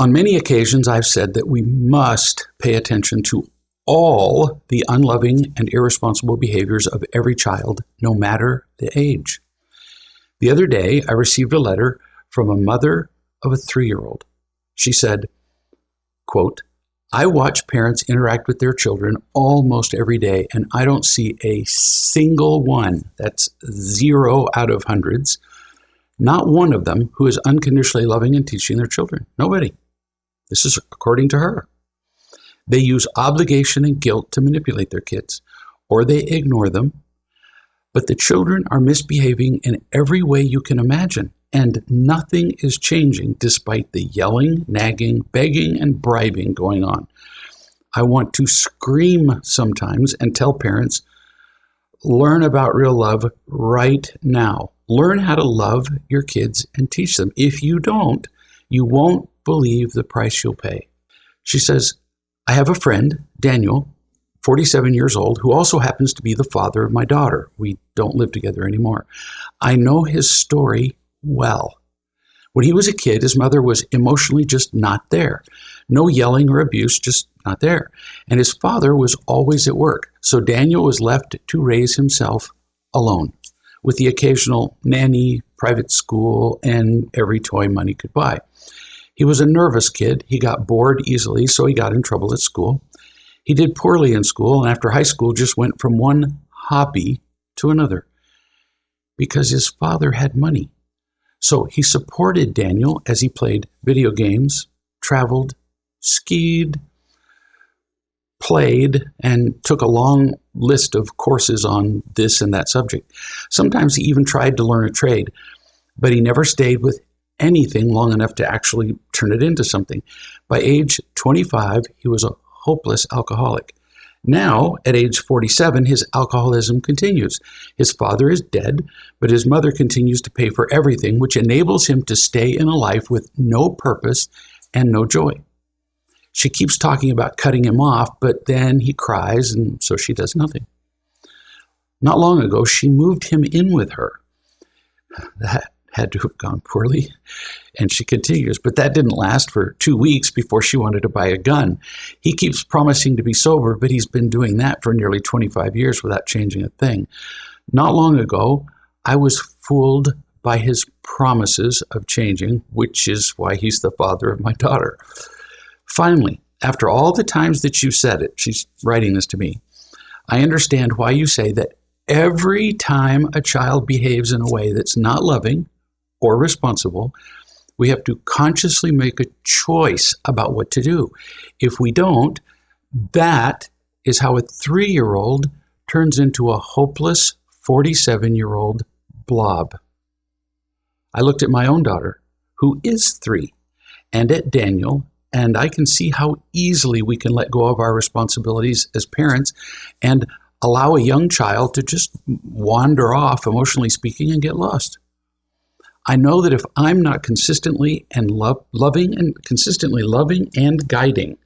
On many occasions, I've said that we must pay attention to all the unloving and irresponsible behaviors of every child, no matter the age. The other day, I received a letter from a mother of a 3-year-old. She said, quote, I watch parents interact with their children almost every day, and I don't see a single one, that's 0 out of hundreds, not one of them who is unconditionally loving and teaching their children. Nobody. This is according to her. They use obligation and guilt to manipulate their kids, or they ignore them. But the children are misbehaving in every way you can imagine, and nothing is changing despite the yelling, nagging, begging, and bribing going on. I want to scream sometimes and tell parents, learn about real love right now. Learn how to love your kids and teach them. If you don't, you won't believe the price you'll pay. She says, I have a friend, Daniel, 47 years old, who also happens to be the father of my daughter. We don't live together anymore. I know his story well. When he was a kid, his mother was emotionally just not there. No yelling or abuse, just not there. And his father was always at work. So Daniel was left to raise himself alone, with the occasional nanny, private school, and every toy money could buy. He was a nervous kid. He got bored easily, so he got in trouble at school. He did poorly in school, and after high school just went from one hobby to another because his father had money. So he supported Daniel as he played video games, traveled, skied, played, and took a long list of courses on this and that subject. Sometimes he even tried to learn a trade, but he never stayed with anything long enough to actually turn it into something. By age 25, he was a hopeless alcoholic. Now, at age 47, his alcoholism continues. His father is dead, but his mother continues to pay for everything, which enables him to stay in a life with no purpose and no joy. She keeps talking about cutting him off, but then he cries, and so she does nothing. Not long ago, she moved him in with her. That had to have gone poorly. And she continues, but that didn't last for 2 weeks before she wanted to buy a gun. He keeps promising to be sober, but he's been doing that for nearly 25 years without changing a thing. Not long ago, I was fooled by his promises of changing, which is why he's the father of my daughter. Finally, after all the times that you said it, she's writing this to me, I understand why you say that every time a child behaves in a way that's not loving or responsible, we have to consciously make a choice about what to do. If we don't, that is how a 3-year-old turns into a hopeless 47-year-old blob. I looked at my own daughter, who is 3, and at Daniel, and I can see how easily we can let go of our responsibilities as parents and allow a young child to just wander off, emotionally speaking, and get lost. I know that if I'm not consistently and loving and guiding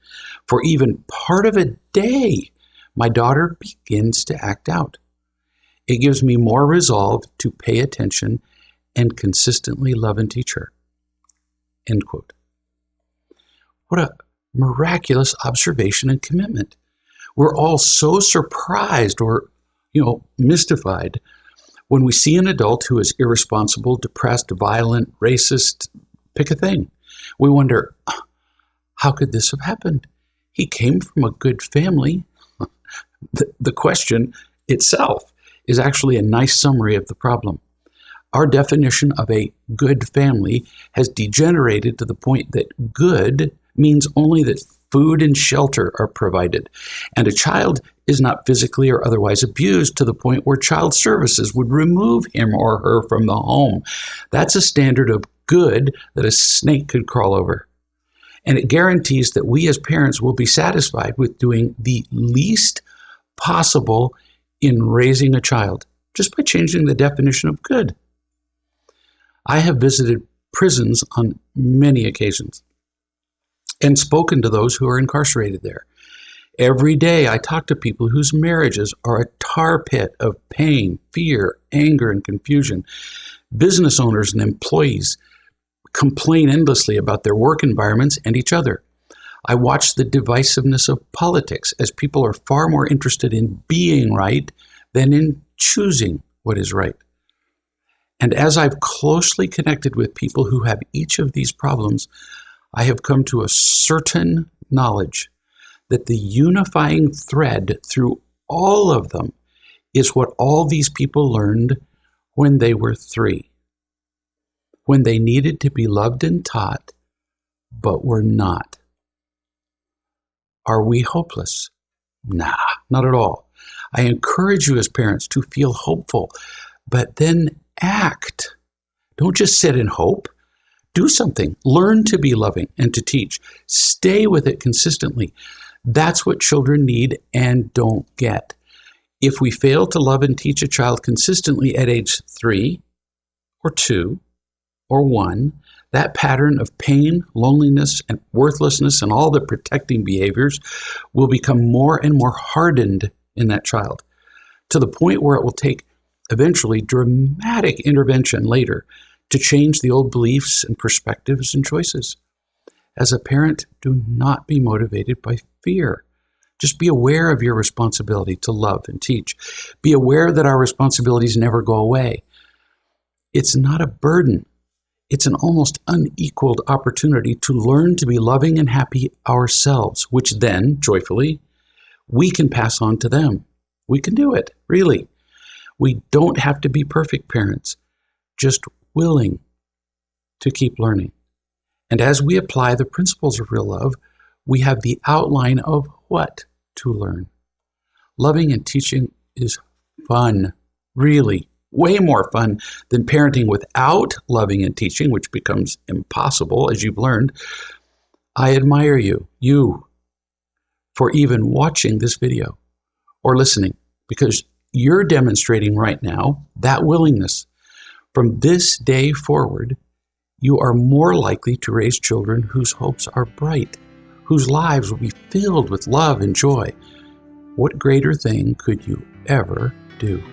for even part of a day, my daughter begins to act out. It gives me more resolve to pay attention and consistently love and teach her. End quote. What a miraculous observation and commitment. We're all so surprised or, mystified when we see an adult who is irresponsible, depressed, violent, racist, pick a thing. We wonder, how could this have happened? He came from a good family. The question itself is actually a nice summary of the problem. Our definition of a good family has degenerated to the point that good means only that food and shelter are provided, and a child is not physically or otherwise abused to the point where child services would remove him or her from the home. That's a standard of good that a snake could crawl over. And it guarantees that we as parents will be satisfied with doing the least possible in raising a child, just by changing the definition of good. I have visited prisons on many occasions and spoken to those who are incarcerated there. Every day I talk to people whose marriages are a tar pit of pain, fear, anger, and confusion. Business owners and employees complain endlessly about their work environments and each other. I watch the divisiveness of politics as people are far more interested in being right than in choosing what is right. And as I've closely connected with people who have each of these problems, I have come to a certain knowledge that the unifying thread through all of them is what all these people learned when they were 3, when they needed to be loved and taught, but were not. Are we hopeless? Nah, not at all. I encourage you as parents to feel hopeful, but then act. Don't just sit and hope. Do something. Learn to be loving and to teach. Stay with it consistently. That's what children need and don't get. If we fail to love and teach a child consistently at age 3 or 2 or 1, that pattern of pain, loneliness, and worthlessness and all the protecting behaviors will become more and more hardened in that child, to the point where it will take eventually dramatic intervention later to change the old beliefs and perspectives and choices. As a parent, do not be motivated by fear. Just be aware of your responsibility to love and teach. Be aware that our responsibilities never go away. It's not a burden. It's an almost unequaled opportunity to learn to be loving and happy ourselves, which then, joyfully, we can pass on to them. We can do it, really. We don't have to be perfect parents, just willing to keep learning. And as we apply the principles of real love, we have the outline of what to learn. Loving and teaching is fun, really. Way more fun than parenting without loving and teaching, which becomes impossible, as you've learned. I admire you, for even watching this video or listening, because you're demonstrating right now that willingness. From this day forward, you are more likely to raise children whose hopes are bright, whose lives will be filled with love and joy. What greater thing could you ever do?